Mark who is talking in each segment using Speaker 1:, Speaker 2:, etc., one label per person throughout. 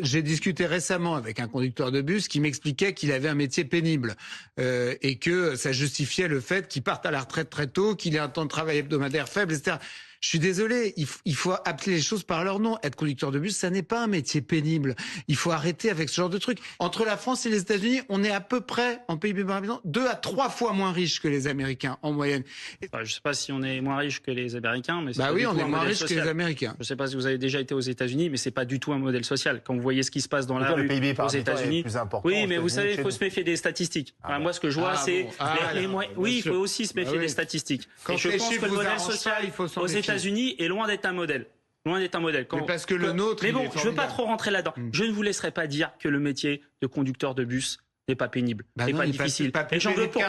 Speaker 1: J'ai discuté récemment avec un conducteur de bus qui m'expliquait qu'il avait un métier pénible et que ça justifiait le fait qu'il parte à la retraite très tôt, qu'il ait un temps de travail hebdomadaire faible, etc. Je suis désolé, il faut appeler les choses par leur nom. Être conducteur de bus, ça n'est pas un métier pénible. Il faut arrêter avec ce genre de truc. Entre la France et les États-Unis, on est à peu près, en PIB par habitant, 2 à 3 fois moins riches que les Américains, en moyenne.
Speaker 2: Enfin, je ne sais pas si on est moins riches que les Américains, mais
Speaker 1: bah oui, on est moins riches que les Américains.
Speaker 2: Je ne sais pas si vous avez déjà été aux États-Unis, mais c'est pas du tout un modèle social. Quand vous voyez ce qui se passe dans la rue aux États-Unis, oui, mais vous savez, il faut se méfier des statistiques. Enfin, moi, ce que je vois, c'est oui, il faut aussi se méfier des statistiques.
Speaker 1: Quand
Speaker 2: je pense que le modèle social aux États-Unis est loin d'être un modèle. Loin d'être un modèle.
Speaker 1: Mais parce que le nôtre.
Speaker 2: Mais bon, je veux pas trop rentrer là-dedans. Je ne vous laisserai pas dire que le métier de conducteur de bus n'est pas pénible, n'est pas difficile.
Speaker 1: Et j'en veux
Speaker 2: pour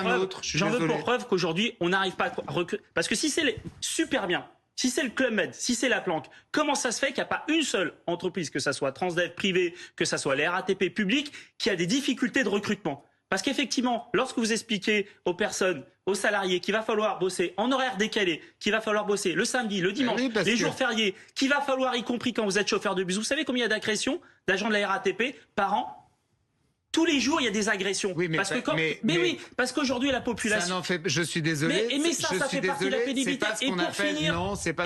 Speaker 2: preuve qu'aujourd'hui, on n'arrive pas à recruter. Parce que si c'est super bien, si c'est le Club Med, si c'est la Planque, comment ça se fait qu'il n'y a pas une seule entreprise, que ça soit Transdev privé, que ça soit les RATP publics, qui a des difficultés de recrutement? Parce qu'effectivement, lorsque vous expliquez aux personnes, aux salariés qu'il va falloir bosser en horaire décalé, qu'il va falloir bosser le samedi, le dimanche, les jours fériés, qu'il va falloir, y compris quand vous êtes chauffeur de bus, vous savez combien il y a d'agressions d'agents de la RATP par an? Tous les jours, il y a des agressions. Oui, mais oui, parce qu'aujourd'hui, la population.
Speaker 1: Je suis désolé.
Speaker 2: Mais ça fait partie de la pénibilité.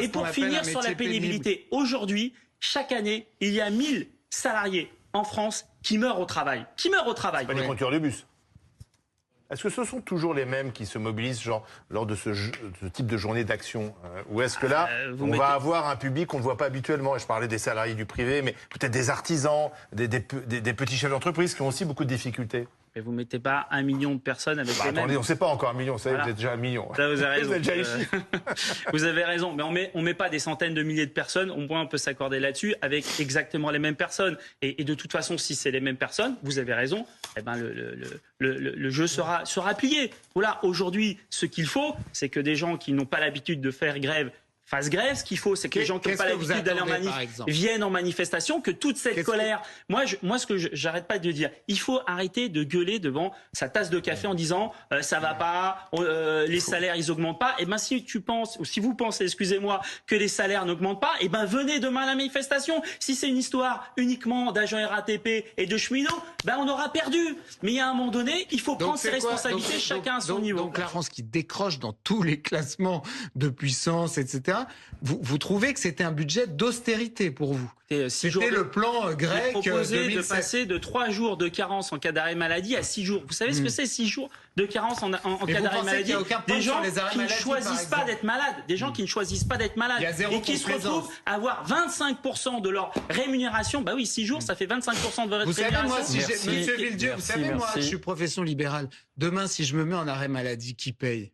Speaker 2: Et pour finir sur la pénibilité, aujourd'hui, chaque année, il y a 1000 salariés en France qui meurent au travail.
Speaker 3: Pas les conducteurs de bus. Est-ce que ce sont toujours les mêmes qui se mobilisent lors de ce type de journée d'action ou est-ce que là, on va avoir un public qu'on ne voit pas habituellement? Et je parlais des salariés du privé, mais peut-être des artisans, des petits chefs d'entreprise qui ont aussi beaucoup de difficultés.
Speaker 2: Mais vous ne mettez pas 1 million de personnes avec les mêmes.
Speaker 3: Attendez, on ne sait pas encore 1 million, vous savez, vous êtes déjà 1 million.
Speaker 2: Ça, vous avez raison.
Speaker 3: Vous êtes déjà ici.
Speaker 2: Vous avez raison, mais on met pas des centaines de milliers de personnes, au moins on peut s'accorder là-dessus, avec exactement les mêmes personnes. Et de toute façon, si c'est les mêmes personnes, vous avez raison, eh ben le jeu sera plié. Voilà, aujourd'hui, ce qu'il faut, c'est que des gens qui n'ont pas l'habitude de faire grève fassent grève. Ce qu'il faut, c'est que les gens qui n'ont pas l'habitude d'aller en manif viennent en manifestation, que toute cette colère... Moi, ce que j'arrête pas de dire, il faut arrêter de gueuler devant sa tasse de café en disant ça va pas, les salaires ils augmentent pas. Et ben si tu penses, ou si vous pensez, excusez-moi, que les salaires n'augmentent pas, et ben venez demain à la manifestation. Si c'est une histoire uniquement d'agents RATP et de cheminots, ben on aura perdu. Mais il y a un moment donné, il faut prendre ses responsabilités, chacun à son niveau.
Speaker 1: Donc la France qui décroche dans tous les classements de puissance, etc. Vous trouvez que c'était un budget d'austérité pour vous? C'était le plan grec.
Speaker 2: Proposé de passer de 3 jours de carence en cas d'arrêt maladie à 6 jours. Vous savez ce que c'est 6 jours de carence en cas d'arrêt maladie? Des gens qui ne choisissent pas d'être malades, des gens qui ne choisissent pas d'être malades et qui se retrouvent à avoir 25% de leur rémunération. Bah oui, 6 jours, ça fait 25% de votre rémunération.
Speaker 1: Monsieur Villedieu, vous savez, moi, je suis profession libérale. Demain, si je me mets en arrêt maladie, qui paye?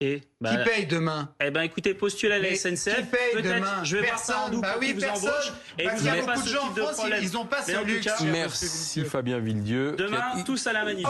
Speaker 1: Qui paye demain?
Speaker 2: Eh ben, écoutez, postulez à la SNCF.
Speaker 1: Qui paye demain?
Speaker 2: Je vais voir ça en double qui vous embauche.
Speaker 1: Et vous avez beaucoup de gens en France, ils n'ont pas ce luxe.
Speaker 4: Merci Fabien Villedieu.
Speaker 2: Demain, tous à la manif.